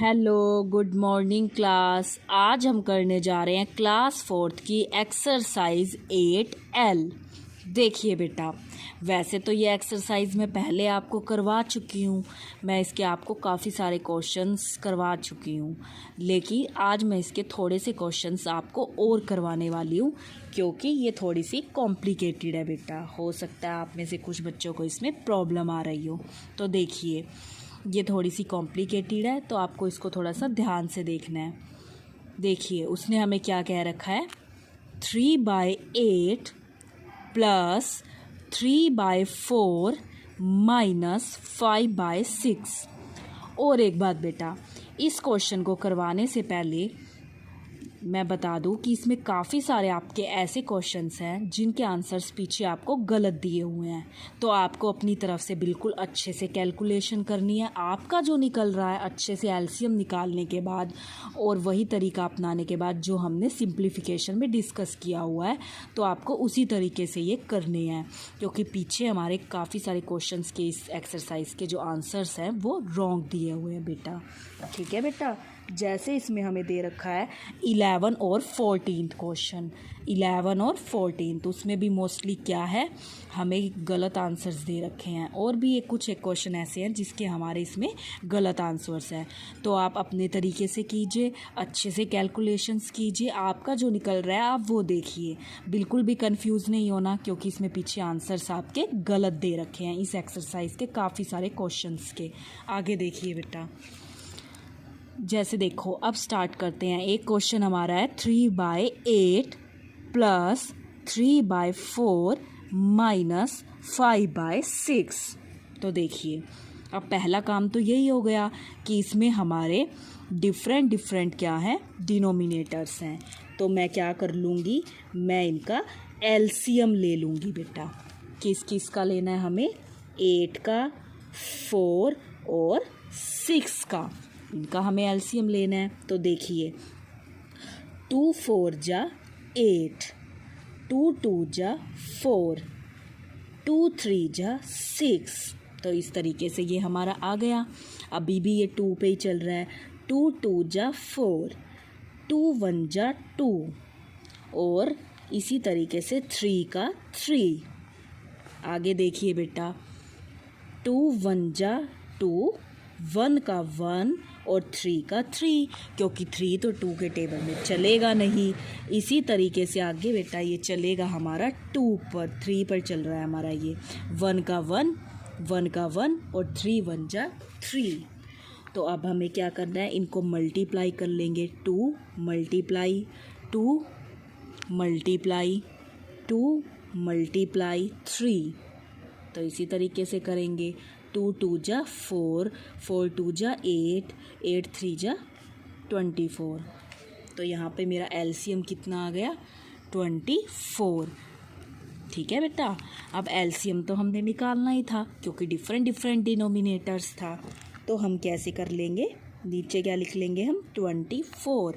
Hello good morning class. आज हम करने जा रहे हैं क्लास 4th की एक्सरसाइज 8L। देखिए बेटा, वैसे तो ये एक्सरसाइज मैं पहले आपको करवा चुकी हूँ, मैं इसके आपको काफ़ी सारे क्वेश्चंस करवा चुकी हूँ, लेकिन आज मैं इसके थोड़े से क्वेश्चंस आपको और करवाने वाली हूँ क्योंकि ये थोड़ी सी कॉम्प्लिकेटेड है बेटा। हो सकता है आप में से कुछ बच्चों को इसमें प्रॉब्लम आ रही हो। तो देखिए, ये थोड़ी सी कॉम्प्लिकेटेड है तो आपको इसको थोड़ा सा ध्यान से देखना है। देखिए, उसने हमें क्या कह रखा है, 3/8 प्लस 3/4 माइनस 5/6। और एक बात बेटा, इस क्वेश्चन को करवाने से पहले मैं बता दूं कि इसमें काफ़ी सारे आपके ऐसे क्वेश्चंस हैं जिनके आंसर्स पीछे आपको गलत दिए हुए हैं। तो आपको अपनी तरफ से बिल्कुल अच्छे से कैलकुलेशन करनी है। आपका जो निकल रहा है अच्छे से एलसीएम निकालने के बाद और वही तरीका अपनाने के बाद जो हमने सिंप्लीफिकेशन में डिस्कस किया हुआ है, तो आपको उसी तरीके से ये करने हैं क्योंकि पीछे हमारे काफ़ी सारे क्वेश्चंस के इस एक्सरसाइज के जो आंसर्स हैं वो रॉन्ग दिए हुए हैं बेटा। ठीक है बेटा, जैसे इसमें हमें दे रखा है 11 और 14 क्वेश्चन, 11 और 14, तो उसमें भी मोस्टली क्या है, हमें गलत आंसर्स दे रखे हैं और भी कुछ एक क्वेश्चन ऐसे हैं जिसके हमारे इसमें गलत आंसर्स हैं। तो आप अपने तरीके से कीजिए, अच्छे से कैलकुलेशंस कीजिए, आपका जो निकल रहा है आप वो देखिए, बिल्कुल भी कंफ्यूज नहीं होना क्योंकि इसमें पीछे आंसर्स आपके गलत दे रखे हैं इस एक्सरसाइज के काफ़ी सारे क्वेश्चंस के। आगे देखिए बेटा, जैसे देखो, अब स्टार्ट करते हैं। एक क्वेश्चन हमारा है 3/8 प्लस 3/4 माइनस 5/6। तो देखिए, अब पहला काम तो यही हो गया कि इसमें हमारे डिफरेंट क्या है, डिनोमिनेटर्स हैं। तो मैं क्या कर लूँगी, मैं इनका एलसीएम ले लूँगी बेटा। किस किस का लेना है हमें, 8 का, 4 और 6 का, इनका हमें एलसीएम लेना है। तो देखिए, 2 4 जा 8, 2 2 जा 4, 2 3 जा 6। तो इस तरीके से ये हमारा आ गया। अभी भी ये 2 पे ही चल रहा है। 2 2 जा 4, 2 1 जा 2 और इसी तरीके से 3 का 3। आगे देखिए बेटा, 2 1 जा 2, 1 का 1 और 3 का 3, क्योंकि 3 तो 2 के टेबल में चलेगा नहीं। इसी तरीके से आगे बेटा ये चलेगा हमारा 2 पर, 3 पर चल रहा है हमारा ये 1 का 1, 1 का 1 और 3 1 जा 3। तो अब हमें क्या करना है, इनको मल्टीप्लाई कर लेंगे। 2 मल्टीप्लाई 2 मल्टीप्लाई 2 मल्टीप्लाई 3। तो इसी तरीके से करेंगे। 2 2 जा 4, 4 2 जा 8, 8 3 जा 24। तो यहाँ पे मेरा एलसीएम कितना आ गया, 24। ठीक है बेटा, अब एलसीएम तो हमने निकालना ही था क्योंकि डिफरेंट डिनोमिनेटर्स था। तो हम कैसे कर लेंगे, नीचे क्या लिख लेंगे हम, 24।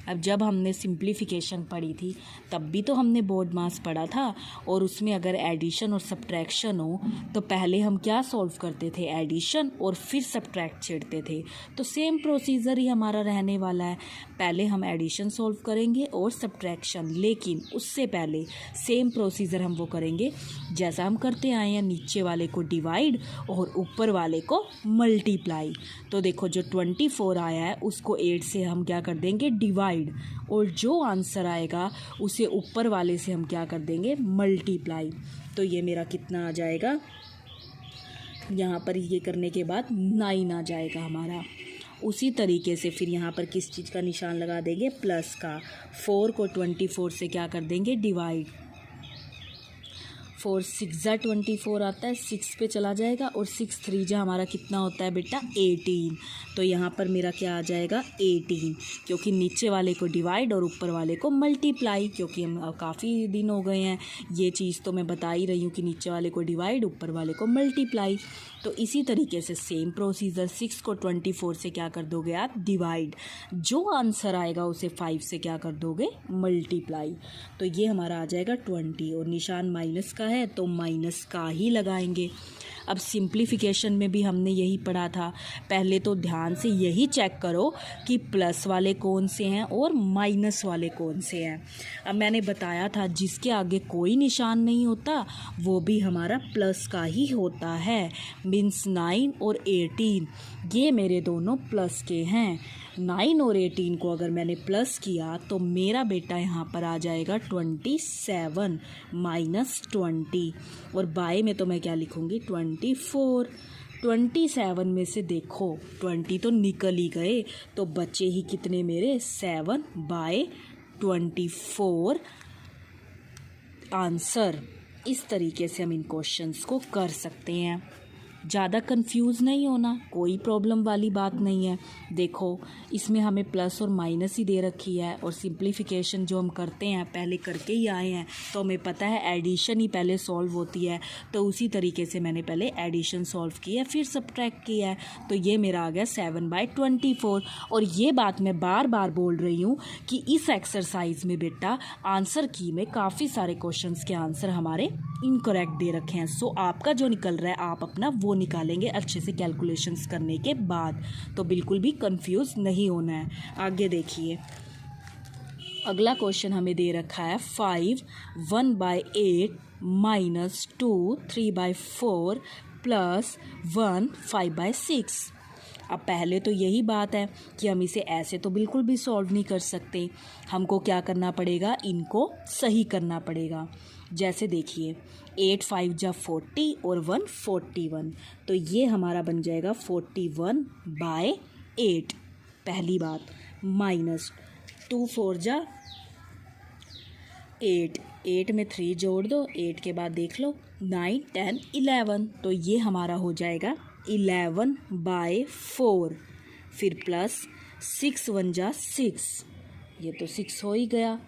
अब जब हमने सिंप्लीफिकेशन पढ़ी थी तब भी तो हमने बोर्ड मास पढ़ा था और उसमें अगर एडिशन और सब्ट्रैक्शन हो तो पहले हम क्या सॉल्व करते थे, एडिशन और फिर सब्ट्रैक्ट छेड़ते थे। तो सेम प्रोसीजर ही हमारा रहने वाला है, पहले हम एडिशन सॉल्व करेंगे और सब्ट्रैक्शन, लेकिन उससे पहले सेम प्रोसीजर हम वो करेंगे जैसा हम करते आए हैं, नीचे वाले को डिवाइड और ऊपर वाले को मल्टीप्लाई। तो देखो, जो 24 आया है उसको 8 से हम क्या कर देंगे, डिवाइड, और जो आंसर आएगा उसे ऊपर वाले से हम क्या कर देंगे, मल्टीप्लाई। तो ये मेरा कितना आ जाएगा, यहाँ पर ये करने के बाद 9 आ जाएगा हमारा। उसी तरीके से फिर यहाँ पर किस चीज़ का निशान लगा देंगे, प्लस का। 4 को 24 से क्या कर देंगे, डिवाइड। 4 6 जा 24 आता है, 6 पे चला जाएगा और 6 3 जा हमारा कितना होता है बेटा, 18। तो यहाँ पर मेरा क्या आ जाएगा, 18, क्योंकि नीचे वाले को डिवाइड और ऊपर वाले को मल्टीप्लाई, क्योंकि हम काफ़ी दिन हो गए हैं ये चीज़ तो मैं बता ही रही हूँ कि नीचे वाले को डिवाइड ऊपर वाले को मल्टीप्लाई। तो इसी तरीके से सेम प्रोसीजर 6 को 24 से क्या कर दोगे आप, डिवाइड। जो आंसर आएगा उसे 5 से क्या कर दोगे, मल्टीप्लाई। तो ये हमारा आ जाएगा 20 और निशान माइनस का है तो माइनस का ही लगाएंगे। अब सिंप्लीफिकेशन में भी हमने यही पढ़ा था। पहले तो ध्यान से यही चेक करो कि प्लस वाले कौन से हैं और माइनस वाले कौन से हैं। अब मैंने बताया था जिसके आगे कोई निशान नहीं होता वो भी हमारा प्लस का ही होता है। मीन्स 9 और 18 ये मेरे दोनों प्लस के हैं। 9 और 18 को अगर मैंने प्लस किया तो मेरा बेटा यहाँ पर आ जाएगा 27 माइनस 20 और बाय में तो मैं क्या लिखूँगी 24। 27 में से देखो 20 तो निकल ही गए तो बचे ही कितने मेरे 7 बाय 24 आंसर। इस तरीके से हम इन क्वेश्चंस को कर सकते हैं। ज़्यादा कंफ्यूज नहीं होना, कोई प्रॉब्लम वाली बात नहीं है। देखो इसमें हमें प्लस और माइनस ही दे रखी है और सिंप्लीफिकेशन जो हम करते हैं पहले करके ही आए हैं तो हमें पता है एडिशन ही पहले सॉल्व होती है। तो उसी तरीके से मैंने पहले एडिशन सॉल्व की है फिर सब्ट्रैक्ट किया है। तो ये मेरा आ गया 7/24। और ये बात मैं बार बार बोल रही हूँ कि इस एक्सरसाइज में बेटा आंसर की में काफ़ी सारे क्वेश्चंस के आंसर हमारे इनकरेक्ट दे रखे हैं। सो आपका जो निकल रहा है आप अपना वो निकालेंगे अच्छे से कैलकुलेशंस करने के बाद। तो बिल्कुल भी कंफ्यूज नहीं होना है। आगे देखिए अगला क्वेश्चन हमें दे रखा है 5 1/8 माइनस 2 3/4 प्लस 1 5/6। अब पहले तो यही बात है कि हम इसे ऐसे तो बिल्कुल भी सॉल्व नहीं कर सकते। हमको क्या करना पड़ेगा, इनको सही करना पड़ेगा। जैसे देखिए 8 5 जा 40 और 1 41 तो ये हमारा बन जाएगा 41/8 पहली बात। माइनस 2 4 जा 8 8 में 3 जोड़ दो, 8 के बाद देख लो 9 10 11 तो ये हमारा हो जाएगा 11/4। फिर प्लस 6 1 जा 6 ये तो 6 हो ही गया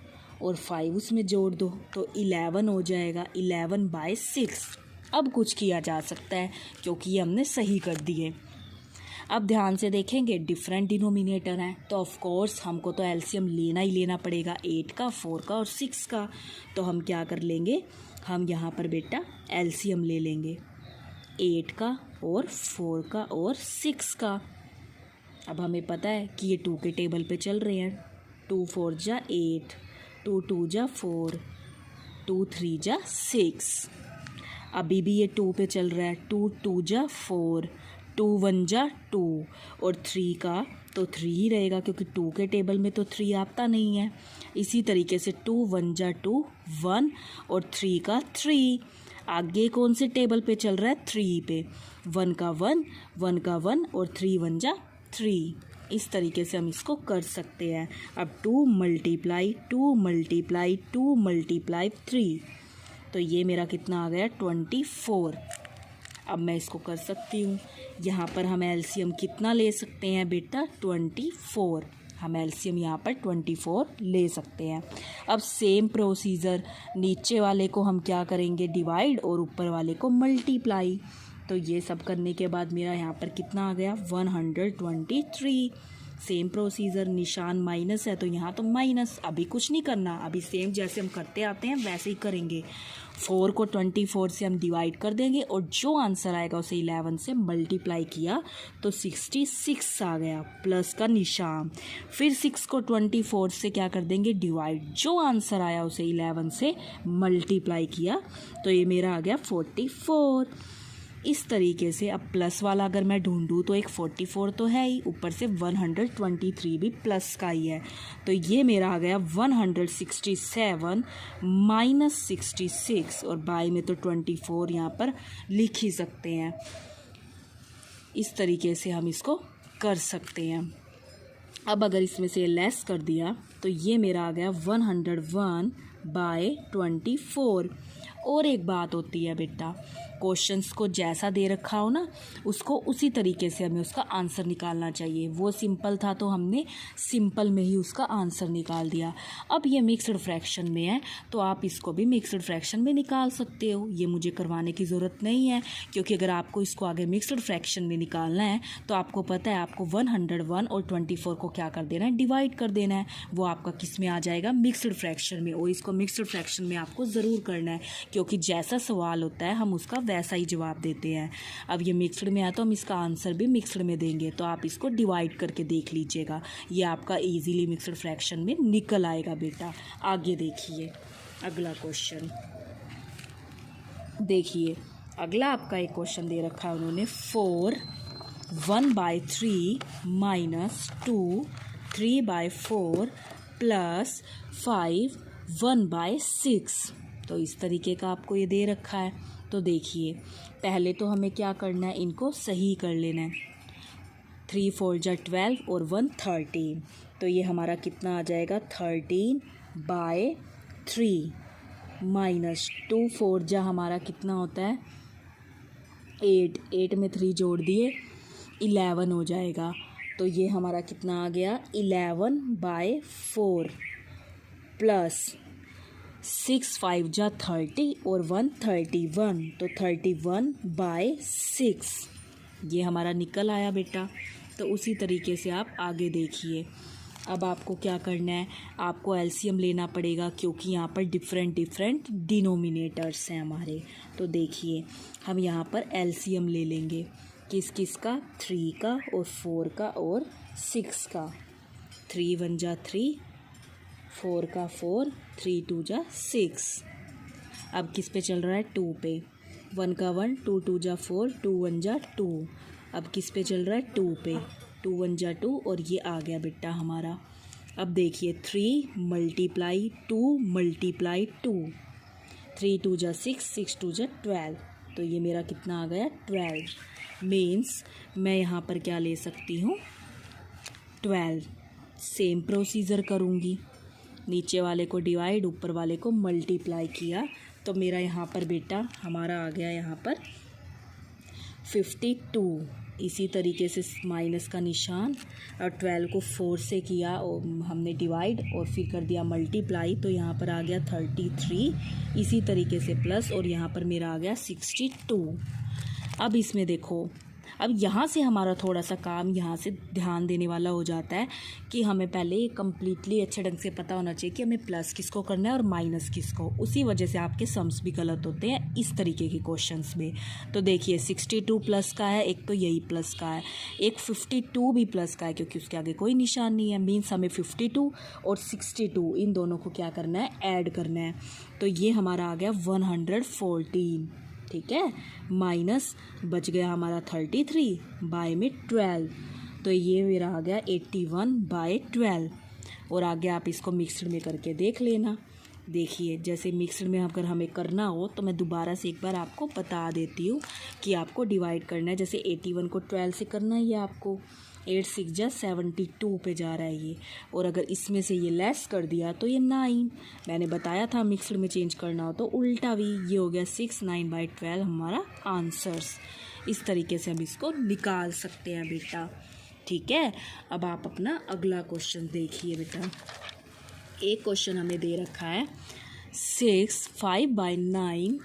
और 5 उसमें जोड़ दो तो 11 हो जाएगा 11/6। अब कुछ किया जा सकता है क्योंकि ये हमने सही कर दिए। अब ध्यान से देखेंगे डिफरेंट डिनोमिनेटर हैं तो ऑफ कोर्स हमको तो एलसीएम लेना ही लेना पड़ेगा 8 का 4 का और 6 का। तो हम क्या कर लेंगे, हम यहाँ पर बेटा एलसीएम ले लेंगे 8 का और 4 का और 6 का। अब हमें पता है कि ये 2 के टेबल पे चल रहे हैं। 2 4 जा 8 2 2 जा 4 2 3 जा 6। अभी भी ये 2 पे चल रहा है। 2 2 जा 4 2 1 जा 2 और 3 का तो 3 ही रहेगा क्योंकि 2 के टेबल में तो 3 आता नहीं है। इसी तरीके से 2 1 जा 2 1 और 3 का 3। आगे कौन से टेबल पे चल रहा है, 3 पे। 1 का 1 1 का 1 और 3 1 जा 3। इस तरीके से हम इसको कर सकते हैं। अब 2 मल्टीप्लाई 2 मल्टीप्लाई 2 मल्टीप्लाई 3 तो ये मेरा कितना आ गया 24। अब मैं इसको कर सकती हूँ। यहाँ पर हम एलसीएम कितना ले सकते हैं बेटा 24। हम एलसीएम यहाँ पर 24 ले सकते हैं। अब सेम प्रोसीजर नीचे वाले को हम क्या करेंगे डिवाइड और ऊपर वाले को मल्टीप्लाई। तो ये सब करने के बाद मेरा यहाँ पर कितना आ गया 123। सेम प्रोसीजर, निशान माइनस है तो यहाँ तो माइनस। अभी कुछ नहीं करना, अभी सेम जैसे हम करते आते हैं वैसे ही करेंगे। 4 को 24 से हम डिवाइड कर देंगे और जो आंसर आएगा उसे 11 से मल्टीप्लाई किया तो 66 आ गया प्लस का निशान। फिर 6 को 24 से क्या कर देंगे डिवाइड, जो आंसर आया उसे 11 से मल्टीप्लाई किया तो ये मेरा आ गया 44। इस तरीके से अब प्लस वाला अगर मैं ढूंढूं तो एक 44 तो है ही, ऊपर से 123 भी प्लस का ही है। तो ये मेरा आ गया 167 माइनस 66 और बाय में तो 24 यहाँ पर लिख ही सकते हैं। इस तरीके से हम इसको कर सकते हैं। अब अगर इसमें से लेस कर दिया तो ये मेरा आ गया 101/24। और एक बात होती है बेटा, क्वेश्चंस को जैसा दे रखा हो ना उसको उसी तरीके से हमें उसका आंसर निकालना चाहिए। वो सिंपल था तो हमने सिंपल में ही उसका आंसर निकाल दिया। अब ये मिक्स्ड फ्रैक्शन में है तो आप इसको भी मिक्स्ड फ्रैक्शन में निकाल सकते हो, ये मुझे करवाने की ज़रूरत नहीं है, क्योंकि अगर आपको इसको आगे मिक्स्ड फ्रैक्शन में निकालना है तो आपको पता है आपको 101 और 24 को क्या कर देना है, डिवाइड कर देना है। वो आपका किस में आ जाएगा, मिक्स्ड फ्रैक्शन में। और इसको मिक्स्ड फ्रैक्शन में आपको ज़रूर करना है, क्योंकि जैसा सवाल होता है हम उसका वैसा ही जवाब देते हैं। अब ये मिक्स्ड में है तो हम इसका आंसर भी मिक्स्ड में देंगे, तो आप इसको डिवाइड करके देख लीजिएगा, ये आपका ईजीली मिक्स्ड फ्रैक्शन में निकल आएगा बेटा। आगे देखिए अगला क्वेश्चन, देखिए अगला आपका एक क्वेश्चन दे रखा है उन्होंने, 4 1/3 माइनस 2 3/4 प्लस 5 1/6। तो इस तरीके का आपको ये दे रखा है। तो देखिए पहले तो हमें क्या करना है, इनको सही कर लेना है। 3 4 जा 12 और 1 13, तो ये हमारा कितना आ जाएगा 13/3 माइनस 2 4 जा हमारा कितना होता है 8, 8 में 3 जोड़ दिए 11 हो जाएगा। तो ये हमारा कितना आ गया 11/4 प्लस 6 5 जा 30 और 1 31, तो 31/6 ये हमारा निकल आया बेटा। तो उसी तरीके से आप आगे देखिए। अब आपको क्या करना है, आपको एलसीएम लेना पड़ेगा, क्योंकि यहाँ पर डिफरेंट डिनोमिनेटर्स हैं हमारे। तो देखिए हम यहाँ पर एलसीएम ले लेंगे, किस किस का, 3 का और 4 का और 6 का। 3 1 जा 3, 4 का 4, 3 2 जा 6। अब किस पे चल रहा है, 2 पे, 1 का 1, 2 2 जा 4, 2 1 जा 2। अब किस पे चल रहा है, 2 पे, 2 1 जा 2 और ये आ गया बेटा हमारा। अब देखिए 3 मल्टीप्लाई 2 मल्टीप्लाई 2, 3 2 जा 6, 6 2 जा 12, तो ये मेरा कितना आ गया 12। मीन्स मैं यहाँ पर क्या ले सकती हूँ 12। सेम प्रोसीजर करूँगी, नीचे वाले को डिवाइड ऊपर वाले को मल्टीप्लाई किया, तो मेरा यहाँ पर बेटा हमारा आ गया यहाँ पर 52। इसी तरीके से माइनस का निशान और 12 को 4 से किया और हमने डिवाइड और फिर कर दिया मल्टीप्लाई, तो यहाँ पर आ गया 33। इसी तरीके से प्लस और यहाँ पर मेरा आ गया 62। अब इसमें देखो, अब यहाँ से हमारा थोड़ा सा काम यहाँ से ध्यान देने वाला हो जाता है कि हमें पहले कम्प्लीटली अच्छे ढंग से पता होना चाहिए कि हमें प्लस किसको करना है और माइनस किसको। उसी वजह से आपके सम्स भी गलत होते हैं इस तरीके के क्वेश्चंस में। तो देखिए 62 प्लस का है, एक तो यही प्लस का है, एक 52 भी प्लस का है क्योंकि उसके आगे कोई निशान नहीं है। मीन्स हमें 52 और 62 इन दोनों को क्या करना है, ऐड करना है। तो ये हमारा आ गया 114, ठीक है। माइनस बच गया हमारा 33 बाय में 12, तो ये मेरा आ गया 81/12। और आगे आप इसको मिक्सड में करके देख लेना। देखिए जैसे मिक्सड में अगर हमें करना हो तो मैं दोबारा से एक बार आपको बता देती हूँ कि आपको डिवाइड करना है। जैसे 81 को 12 से करना है, ये आपको 8 6 जा 72 पे जा रहा है ये, और अगर इसमें से ये लेस कर दिया तो ये 9। मैंने बताया था मिक्सड में चेंज करना हो तो उल्टा भी, ये हो गया 6 9/12 हमारा आंसर्स। इस तरीके से हम इसको निकाल सकते हैं बेटा, ठीक है। अब आप अपना अगला क्वेश्चन देखिए बेटा। एक क्वेश्चन हमें दे रखा है 6 5/9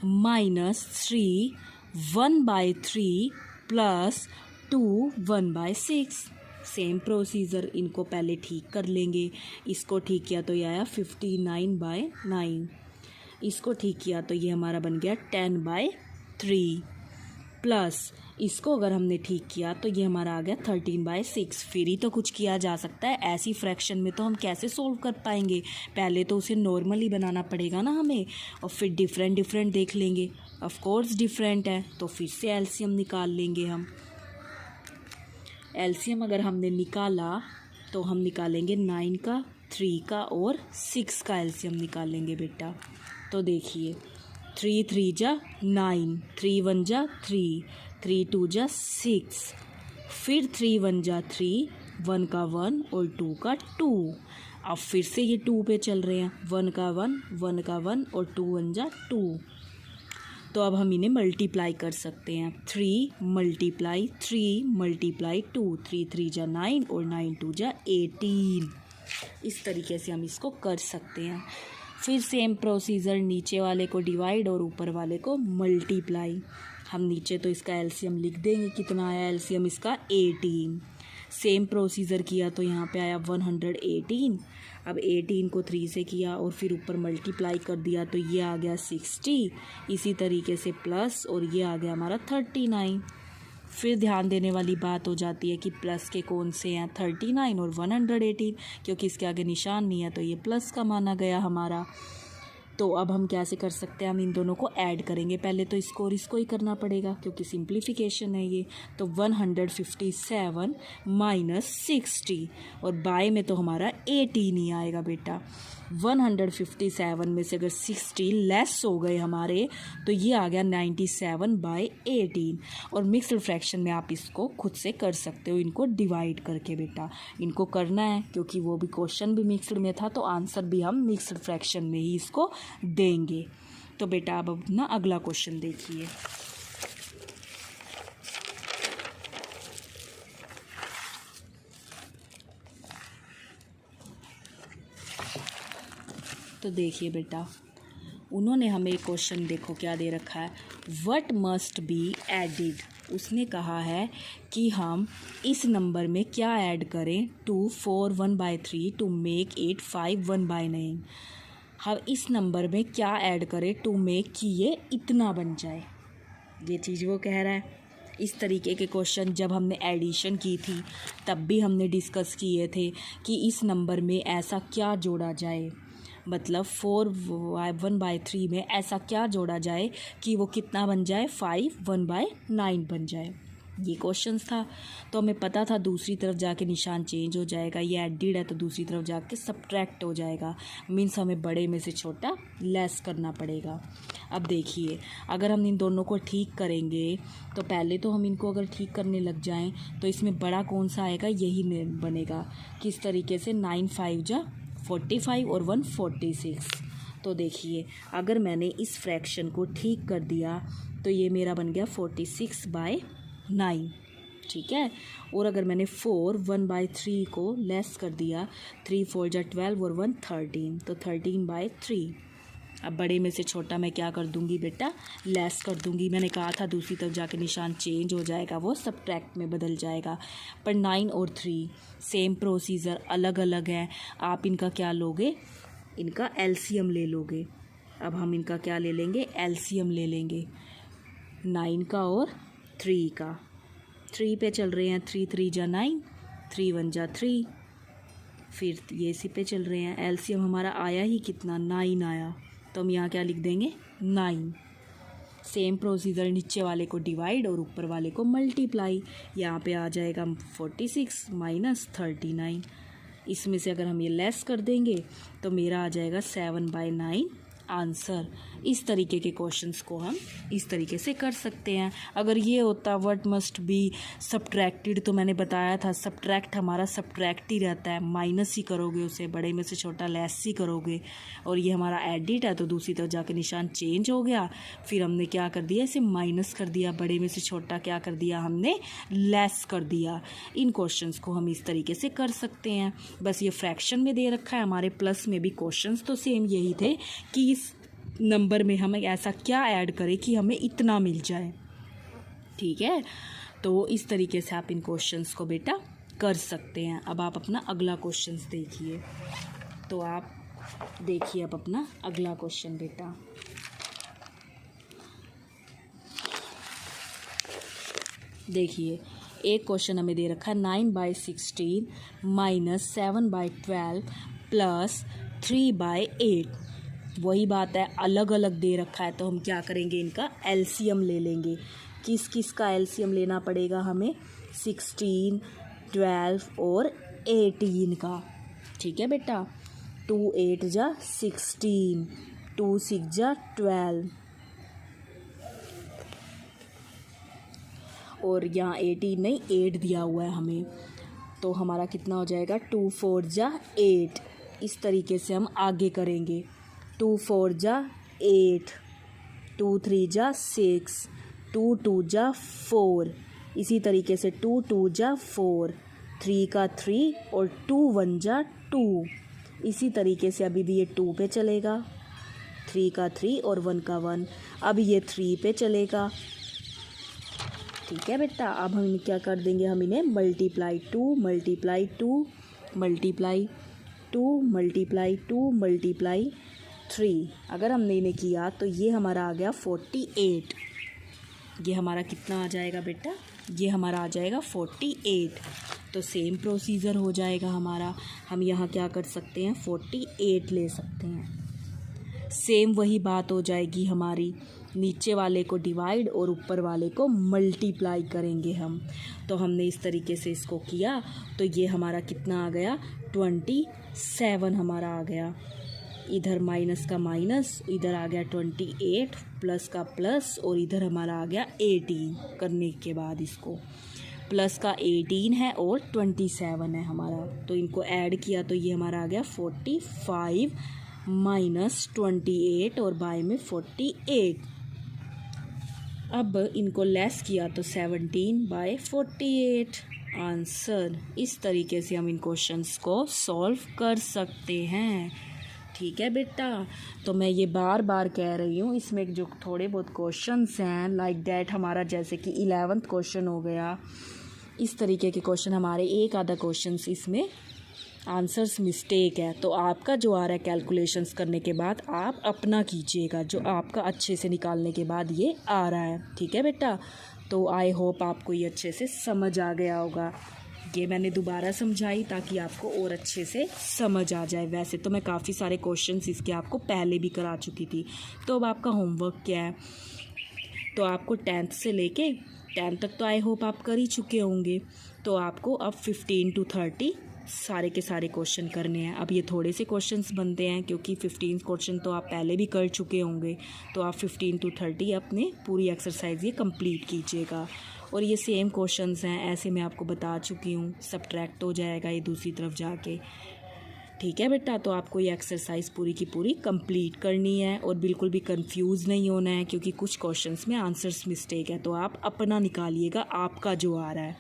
माइनस 3 1/3 प्लस 2 1/6। सेम प्रोसीजर, इनको पहले ठीक कर लेंगे। इसको ठीक किया तो ये आया 59/9, इसको ठीक किया तो ये हमारा बन गया 10/3 प्लस इसको अगर हमने ठीक किया तो ये हमारा आ गया 13/6। फिर ही तो कुछ किया जा सकता है, ऐसी फ्रैक्शन में तो हम कैसे सोल्व कर पाएंगे। पहले तो उसे नॉर्मली बनाना पड़ेगा ना हमें, और फिर डिफरेंट देख लेंगे। ऑफ कोर्स डिफरेंट है तो फिर से एलसीएम निकाल लेंगे हम। एलसीएम अगर हमने निकाला तो हम निकालेंगे 9 का, 3 का और 6 का एलसीएम निकालेंगे बेटा। तो देखिए 3 3 जा 9, 3 1 जा 3, 3 2 जा 6, फिर 3 1 जा 3, 1 का 1 और 2 का 2। अब फिर से ये 2 पे चल रहे हैं, 1 का 1, 1 का 1 और 2 1 जा 2। तो अब हम इन्हें मल्टीप्लाई कर सकते हैं। 3 मल्टीप्लाई 3 मल्टीप्लाई 2, 3 3 जा 9 और 9 2 जा 18। इस तरीके से हम इसको कर सकते हैं। फिर सेम प्रोसीजर, नीचे वाले को डिवाइड और ऊपर वाले को मल्टीप्लाई। हम नीचे तो इसका एलसीएम लिख देंगे, कितना आया एलसीएम इसका 18। सेम प्रोसीजर किया तो यहाँ पे आया 118। अब 18 को 3 से किया और फिर ऊपर मल्टीप्लाई कर दिया तो ये आ गया 60। इसी तरीके से प्लस और ये आ गया हमारा 39। फिर ध्यान देने वाली बात हो जाती है कि प्लस के कौन से हैं, 39 और 118, क्योंकि इसके आगे निशान नहीं है तो ये प्लस का माना गया हमारा। तो अब हम कैसे कर सकते हैं, हम इन दोनों को ऐड करेंगे। पहले तो इसको और इसको ही करना पड़ेगा क्योंकि सिंप्लीफिकेशन है ये। तो 157 माइनस 60 और बाय में तो हमारा 18 ही आएगा बेटा। 157 में से अगर 60 लेस हो गए हमारे तो ये आ गया 97/18। और मिक्स्ड फ्रैक्शन में आप इसको खुद से कर सकते हो, इनको डिवाइड करके बेटा। इनको करना है क्योंकि वो भी क्वेश्चन भी मिक्स्ड में था तो आंसर भी हम मिक्स्ड फ्रैक्शन में ही इसको देंगे। तो बेटा अब अपना अगला क्वेश्चन देखिए। तो देखिए बेटा, उन्होंने हमें क्वेश्चन देखो क्या दे रखा है, व्हाट मस्ट बी एडिड। उसने कहा है कि हम इस नंबर में क्या ऐड करें, 2 4 1/3 टू मेक 8 5 1/9। हम इस नंबर में क्या ऐड करें टू मेक कि ये इतना बन जाए, ये चीज़ वो कह रहा है। इस तरीके के क्वेश्चन जब हमने एडिशन की थी तब भी हमने डिस्कस किए थे कि इस नंबर में ऐसा क्या जोड़ा जाए, मतलब 4 1/3 में ऐसा क्या जोड़ा जाए कि वो कितना बन जाए, 5 1/9 बन जाए। ये क्वेश्चंस था। तो हमें पता था दूसरी तरफ जाके निशान चेंज हो जाएगा, ये एडिड है तो दूसरी तरफ जाके सब्ट्रैक्ट हो जाएगा, मीन्स हमें बड़े में से छोटा लेस करना पड़ेगा। अब देखिए, अगर हम इन दोनों को ठीक करेंगे तो पहले तो हम इनको अगर ठीक करने लग जाएं तो इसमें बड़ा कौन सा आएगा, यही बनेगा। किस तरीके से, 9 5 जा 45 और 1 46। तो देखिए, अगर मैंने इस फ्रैक्शन को ठीक कर दिया तो ये मेरा बन गया 46/9, ठीक है। और अगर मैंने 4 1/3 को लेस कर दिया, 3 4 जा 12 और 1 13, तो 13/3। अब बड़े में से छोटा मैं क्या कर दूंगी बेटा, लेस कर दूंगी। मैंने कहा था दूसरी तरफ जाके निशान चेंज हो जाएगा, वो सब्ट्रैक्ट में बदल जाएगा। पर 9 और 3 सेम प्रोसीजर, अलग अलग है। आप इनका क्या लोगे, इनका एलसीएम ले लोगे। अब हम इनका क्या ले लेंगे, एलसीएम ले लेंगे 9 का और 3 का। 3 पे चल रहे हैं, 3 3 जा 9, 3 1 जा 3, फिर ये इसी पे चल रहे हैं। एलसीएम हमारा आया ही कितना, 9 आया, तो हम यहाँ क्या लिख देंगे, 9। सेम प्रोसीजर, नीचे वाले को डिवाइड और ऊपर वाले को मल्टीप्लाई। यहाँ पे आ जाएगा 46 माइनस 39। इसमें से अगर हम ये लेस कर देंगे तो मेरा आ जाएगा 7/9 आंसर। इस तरीके के क्वेश्चंस को हम इस तरीके से कर सकते हैं। अगर ये होता व्हाट मस्ट बी सब्ट्रैक्टेड, तो मैंने बताया था सब्ट्रैक्ट हमारा सब्ट्रैक्ट ही रहता है, माइनस ही करोगे उसे, बड़े में से छोटा लेस ही करोगे। और ये हमारा एडिट है तो दूसरी तरफ जाकर निशान चेंज हो गया, फिर हमने क्या कर दिया, इसे माइनस कर दिया, बड़े में से छोटा क्या कर दिया हमने, लेस कर दिया। इन क्वेश्चंस को हम इस तरीके से कर सकते हैं। बस ये फ्रैक्शन में दे रखा है, हमारे प्लस में भी क्वेश्चंस तो सेम यही थे कि इस नंबर में हमें ऐसा क्या ऐड करें कि हमें इतना मिल जाए, ठीक है। तो इस तरीके से आप इन क्वेश्चंस को बेटा कर सकते हैं। अब आप अपना अगला क्वेश्चंस देखिए। तो आप देखिए अब अपना अगला क्वेश्चन बेटा। देखिए, एक क्वेश्चन हमें दे रखा है 9/16 माइनस 7/12 प्लस 3/8। वही बात है, अलग अलग दे रखा है तो हम क्या करेंगे, इनका एलसीएम ले लेंगे। किस किस का एलसीएम लेना पड़ेगा हमें, 16 12 और 18 का, ठीक है बेटा। 2 8 जा 16, 2 6 जा 12 और यहाँ 18 नहीं 8 दिया हुआ है हमें, तो हमारा कितना हो जाएगा, 2 4 जा 8। इस तरीके से हम आगे करेंगे, 2 4 जा 8, 2 2 3 जा 6, 2 2 जा 4, इसी तरीके से 2 2 जा 4, 3 का 3 और 2 1 जा 2, इसी तरीके से अभी भी ये 2 पे चलेगा, 3 का 3 और 1 का 1, अब ये 3 पे चलेगा। ठीक है बेटा, अब हम क्या कर देंगे, हम इन्हें multiply 2 multiply 2 multiply 2 multiply 2 multiply 3, अगर हमने इन्हें किया तो ये हमारा आ गया 48। ये हमारा कितना आ जाएगा बेटा, ये हमारा आ जाएगा 48। तो सेम प्रोसीजर हो जाएगा हमारा, हम यहाँ क्या कर सकते हैं 48 ले सकते हैं। सेम वही बात हो जाएगी हमारी, नीचे वाले को डिवाइड और ऊपर वाले को मल्टीप्लाई करेंगे हम। तो हमने इस तरीके से इसको किया तो ये हमारा कितना आ गया 27 हमारा आ गया। इधर माइनस का माइनस, इधर आ गया 28, प्लस का प्लस और इधर हमारा आ गया 18। करने के बाद इसको प्लस का 18 है और 27 है हमारा, तो इनको ऐड किया तो ये हमारा आ गया 45 माइनस 28 और बाय में 48। अब इनको लेस किया तो 17 बाय 48 आंसर। इस तरीके से हम इन क्वेश्चंस को सॉल्व कर सकते हैं। ठीक है बेटा, तो मैं ये बार बार कह रही हूँ, इसमें जो थोड़े बहुत क्वेश्चंस हैं लाइक दैट हमारा, जैसे कि 11th क्वेश्चन हो गया, इस तरीके के क्वेश्चन हमारे एक आधा क्वेश्चंस इसमें आंसर्स मिस्टेक है, तो आपका जो आ रहा है कैलकुलेशंस करने के बाद आप अपना कीजिएगा, जो आपका अच्छे से निकालने के बाद ये आ रहा है। ठीक है बेटा, तो आई होप आपको ये अच्छे से समझ आ गया होगा। ये मैंने दोबारा समझाई ताकि आपको और अच्छे से समझ आ जाए। वैसे तो मैं काफ़ी सारे क्वेश्चंस इसके आपको पहले भी करा चुकी थी। तो अब आपका होमवर्क क्या है, तो आपको 10th से लेके 10 तक तो आई होप आप कर ही चुके होंगे। तो आपको अब 15 to 30 सारे के सारे क्वेश्चन करने हैं। अब ये थोड़े से क्वेश्चंस बनते हैं क्योंकि 15 क्वेश्चन तो आप पहले भी कर चुके होंगे, तो आप 15 to 30 अपने पूरी एक्सरसाइज ये कंप्लीट कीजिएगा। और ये सेम क्वेश्चंस हैं, ऐसे मैं आपको बता चुकी हूँ, सब्ट्रैक्ट हो जाएगा ये दूसरी तरफ जाके। ठीक है बेटा, तो आपको ये एक्सरसाइज पूरी की पूरी कंप्लीट करनी है और बिल्कुल भी कंफ्यूज नहीं होना है, क्योंकि कुछ क्वेश्चंस में आंसर्स मिस्टेक है, तो आप अपना निकालिएगा आपका जो आ रहा है।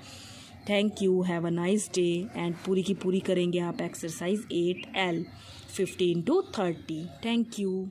Thank you, have a nice day. And पूरी की पूरी करेंगे आप exercise 8L 15 to 30। Thank you.